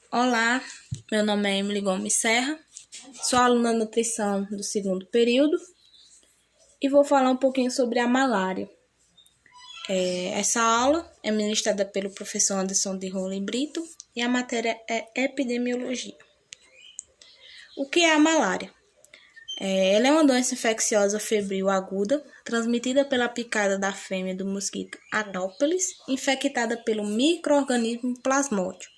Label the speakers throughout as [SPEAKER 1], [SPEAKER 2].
[SPEAKER 1] Olá, meu nome é Emily Gomes Serra, sou aluna de nutrição do segundo período e vou falar um pouquinho sobre a malária. Essa aula é ministrada pelo professor Anderson de Rolim Brito e a matéria é epidemiologia. O que é a malária? Ela é uma doença infecciosa febril aguda, transmitida pela picada da fêmea do mosquito Anopheles, infectada pelo micro-organismo plasmódio.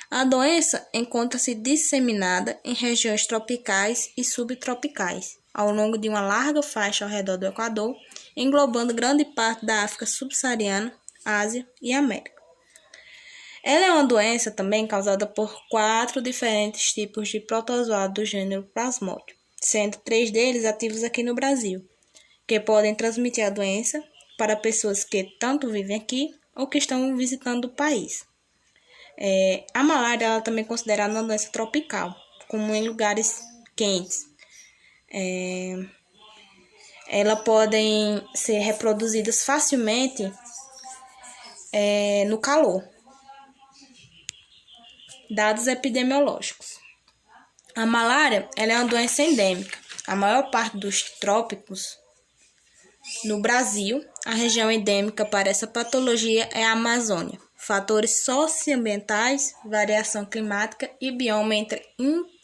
[SPEAKER 1] A doença encontra-se disseminada em regiões tropicais e subtropicais, ao longo de uma larga faixa ao redor do Equador, englobando grande parte da África subsaariana, Ásia e América. Ela é uma doença também causada por 4 diferentes tipos de protozoário do gênero Plasmodium, sendo 3 deles ativos aqui no Brasil, que podem transmitir a doença para pessoas que tanto vivem aqui ou que estão visitando o país. A malária ela também é considerada uma doença tropical, como em lugares quentes. Elas podem ser reproduzidas facilmente no calor. Dados epidemiológicos. A malária ela é uma doença endêmica. A maior parte dos trópicos no Brasil, a região endêmica para essa patologia é a Amazônia. Fatores socioambientais, variação climática e bioma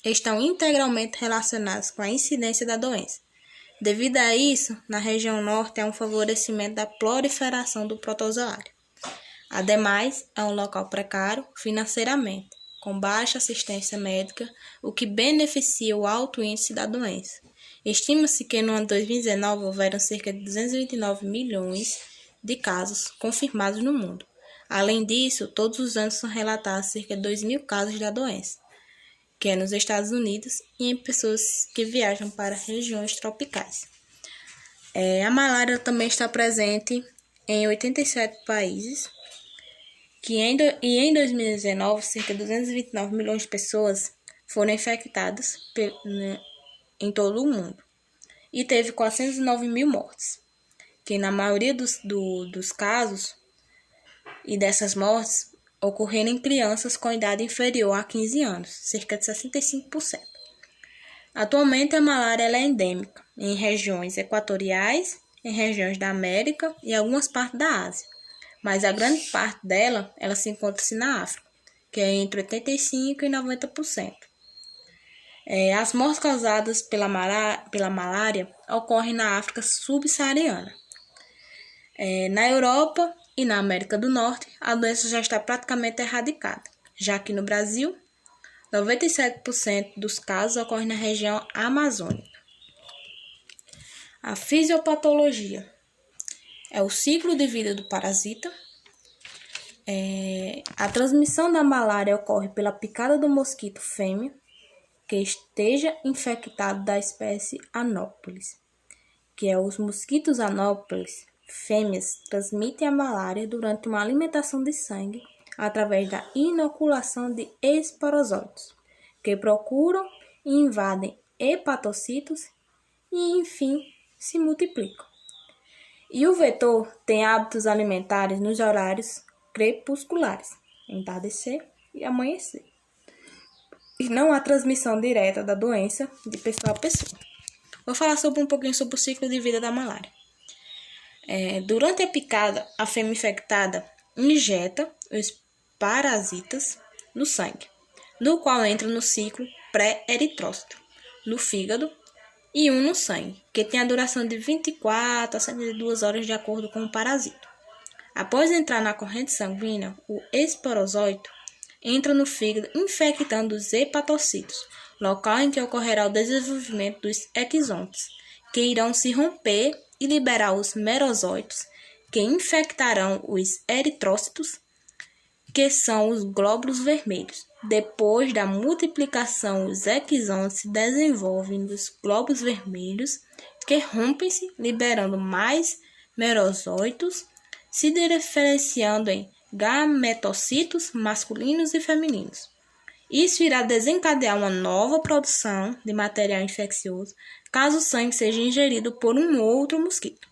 [SPEAKER 1] estão integralmente relacionados com a incidência da doença. Devido a isso, na região norte há um favorecimento da proliferação do protozoário. Ademais, é um local precário financeiramente, com baixa assistência médica, o que beneficia o alto índice da doença. Estima-se que no ano 2019 houveram cerca de 229 milhões de casos confirmados no mundo. Além disso, todos os anos são relatados cerca de 2.000 casos da doença, que é nos Estados Unidos e em pessoas que viajam para regiões tropicais. A malária também está presente em 87 países, em 2019, cerca de 229 milhões de pessoas foram infectadas em todo o mundo e teve 409 mil mortes, que na maioria dos casos e dessas mortes ocorreram em crianças com idade inferior a 15 anos, cerca de 65%. Atualmente a malária é endêmica em regiões equatoriais, em regiões da América e algumas partes da Ásia, mas a grande parte dela ela se encontra-se na África, que é entre 85% e 90%. As mortes causadas pela malária ocorrem na África subsaariana. Na Europa e na América do Norte, a doença já está praticamente erradicada. Já que no Brasil, 97% dos casos ocorrem na região amazônica. A fisiopatologia é o ciclo de vida do parasita. A transmissão da malária ocorre pela picada do mosquito fêmea que esteja infectado da espécie Anopheles, que é os mosquitos Anopheles fêmeas transmitem a malária durante uma alimentação de sangue através da inoculação de esporozóitos, que procuram e invadem hepatocitos e, enfim, se multiplicam. E o vetor tem hábitos alimentares nos horários crepusculares, entardecer e amanhecer. E não há transmissão direta da doença de pessoa a pessoa. Vou falar um pouquinho sobre o ciclo de vida da malária. Durante a picada, a fêmea infectada injeta os parasitas no sangue, no qual entra no ciclo pré-eritrócito, no fígado, e um no sangue, que tem a duração de 24 a 72 horas de acordo com o parasito. Após entrar na corrente sanguínea, o esporozóito entra no fígado infectando os hepatocitos, local em que ocorrerá o desenvolvimento dos exontes, que irão se romper e liberar os merozóitos, que infectarão os eritrócitos, que são os glóbulos vermelhos. Depois da multiplicação, os exontes se desenvolvem nos glóbulos vermelhos, que rompem-se, liberando mais merozóitos, se diferenciando em gametocitos masculinos e femininos. Isso irá desencadear uma nova produção de material infeccioso, caso o sangue seja ingerido por um outro mosquito.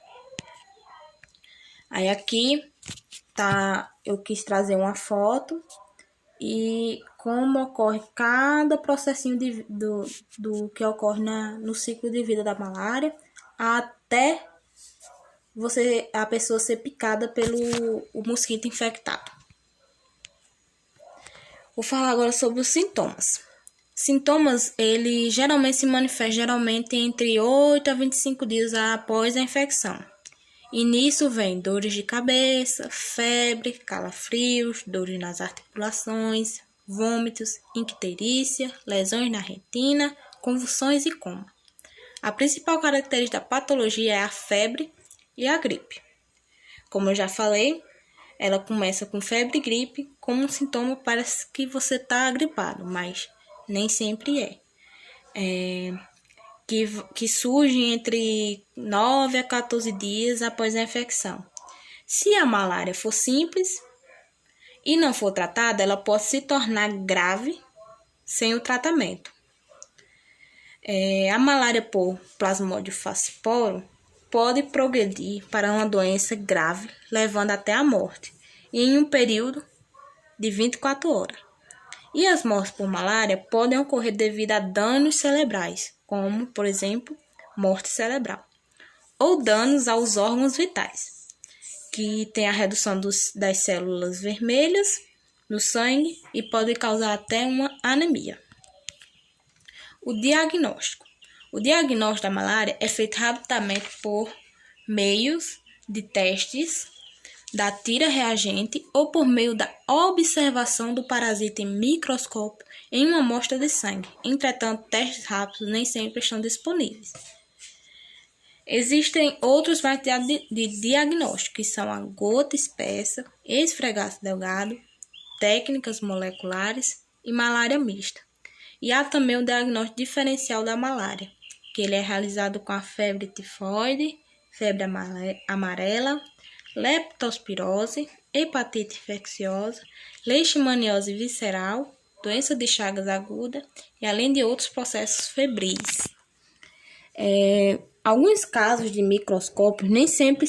[SPEAKER 1] Aí aqui eu quis trazer uma foto e como ocorre cada processinho do que ocorre no ciclo de vida da malária, até a pessoa ser picada pelo mosquito infectado. Vou falar agora sobre os sintomas. Sintomas, ele geralmente se manifestam entre 8 a 25 dias após a infecção. E nisso vem dores de cabeça, febre, calafrios, dores nas articulações, vômitos, icterícia, lesões na retina, convulsões e coma. A principal característica da patologia é a febre e a gripe. Como eu já falei, ela começa com febre e gripe, como um sintoma parece que você está gripado, mas nem sempre é. Que surge entre 9 a 14 dias após a infecção. Se a malária for simples e não for tratada, ela pode se tornar grave sem o tratamento. A malária por Plasmodium falciparum pode progredir para uma doença grave, levando até a morte, em um período de 24 horas. E as mortes por malária podem ocorrer devido a danos cerebrais, como, por exemplo, morte cerebral, ou danos aos órgãos vitais, que tem a redução das células vermelhas no sangue e pode causar até uma anemia. O diagnóstico. O diagnóstico da malária é feito rapidamente por meios de testes da tira reagente ou por meio da observação do parasita em microscópio em uma amostra de sangue. Entretanto, testes rápidos nem sempre estão disponíveis. Existem outros métodos de diagnóstico, que são a gota espessa, esfregaço delgado, técnicas moleculares e malária mista. E há também o diagnóstico diferencial da malária, que ele é realizado com a febre tifoide, febre amarela, leptospirose, hepatite infecciosa, leishmaniose visceral, doença de Chagas aguda e além de outros processos febris. Alguns casos de microscópio nem sempre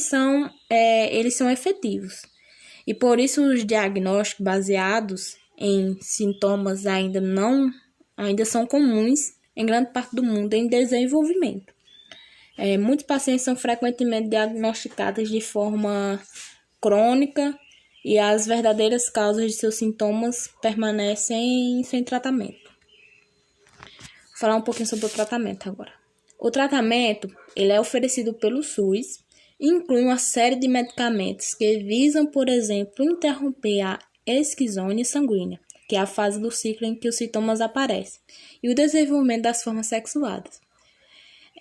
[SPEAKER 1] eles são efetivos e por isso os diagnósticos baseados em sintomas ainda são comuns em grande parte do mundo em desenvolvimento. Muitos pacientes são frequentemente diagnosticados de forma crônica e as verdadeiras causas de seus sintomas permanecem sem tratamento. Vou falar um pouquinho sobre o tratamento agora. O tratamento ele é oferecido pelo SUS e inclui uma série de medicamentos que visam, por exemplo, interromper a esquizônia sanguínea, que é a fase do ciclo em que os sintomas aparecem, e o desenvolvimento das formas sexuadas.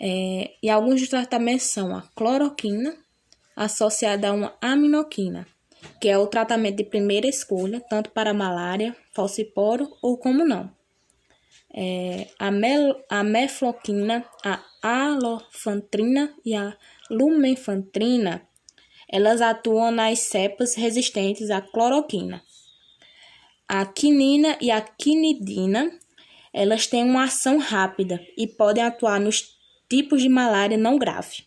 [SPEAKER 1] E alguns dos tratamentos são a cloroquina, associada a uma aminoquina, que é o tratamento de primeira escolha, tanto para a malária, falciparum ou como não. A mefloquina, a alofantrina e a lumenfantrina, elas atuam nas cepas resistentes à cloroquina. A quinina e a quinidina, elas têm uma ação rápida e podem atuar nos tipos de malária não grave.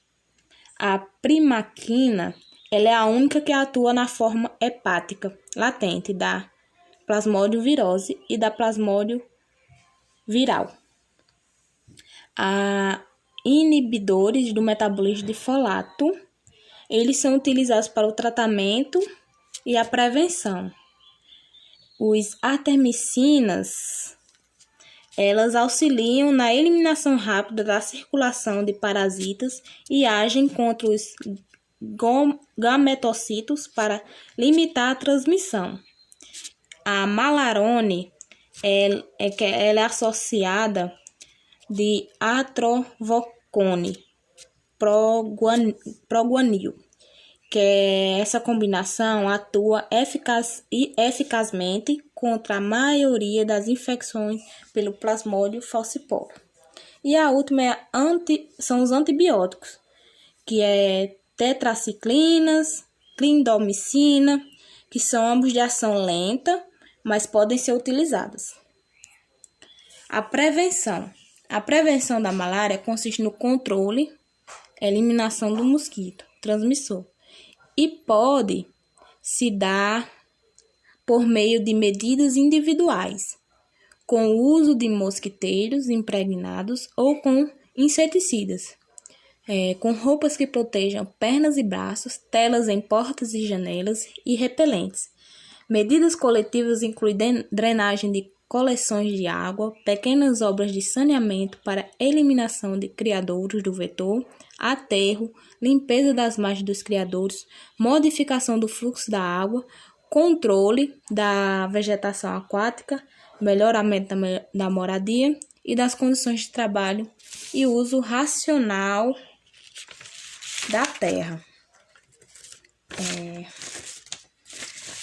[SPEAKER 1] A primaquina, ela é a única que atua na forma hepática latente da Plasmodium virose e da Plasmodium viral. Inibidores do metabolismo de folato, eles são utilizados para o tratamento e a prevenção. Os artemicinas, elas auxiliam na eliminação rápida da circulação de parasitas e agem contra os gametocitos para limitar a transmissão. A malarone, ela é associada de atrovocone proguanil, que essa combinação atua eficazmente contra a maioria das infecções pelo Plasmodium falciparum. E a última são os antibióticos, que é tetraciclinas, clindamicina, que são ambos de ação lenta, mas podem ser utilizadas. A prevenção da malária consiste no controle, eliminação do mosquito transmissor e pode se dar por meio de medidas individuais, com o uso de mosquiteiros impregnados ou com inseticidas, com roupas que protejam pernas e braços, telas em portas e janelas e repelentes. Medidas coletivas incluem drenagem de coleções de água, pequenas obras de saneamento para eliminação de criadouros do vetor, aterro, limpeza das margens dos criadouros, modificação do fluxo da água, controle da vegetação aquática, melhoramento da moradia e das condições de trabalho e uso racional da terra.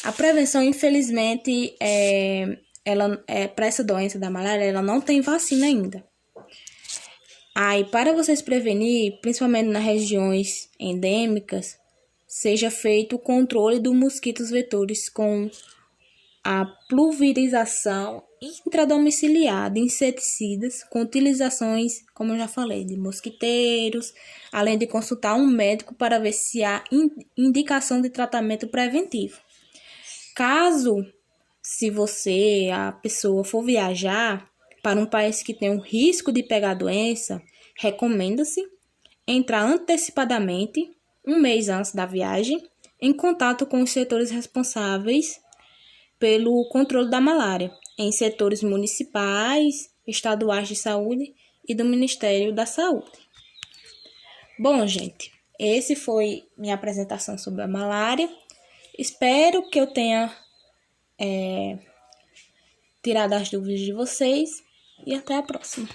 [SPEAKER 1] A prevenção, infelizmente, para essa doença da malária, ela não tem vacina ainda. Aí, para vocês prevenir, principalmente nas regiões endêmicas, seja feito o controle dos mosquitos vetores com a pulverização intradomiciliar de inseticidas, com utilizações, como eu já falei, de mosquiteiros, além de consultar um médico para ver se há indicação de tratamento preventivo. Caso, se a pessoa for viajar para um país que tem um risco de pegar a doença, recomenda-se entrar antecipadamente, um mês antes da viagem, em contato com os setores responsáveis pelo controle da malária, em setores municipais, estaduais de saúde e do Ministério da Saúde. Bom, gente, esse foi minha apresentação sobre a malária. Espero que eu tenha tirado as dúvidas de vocês e até a próxima.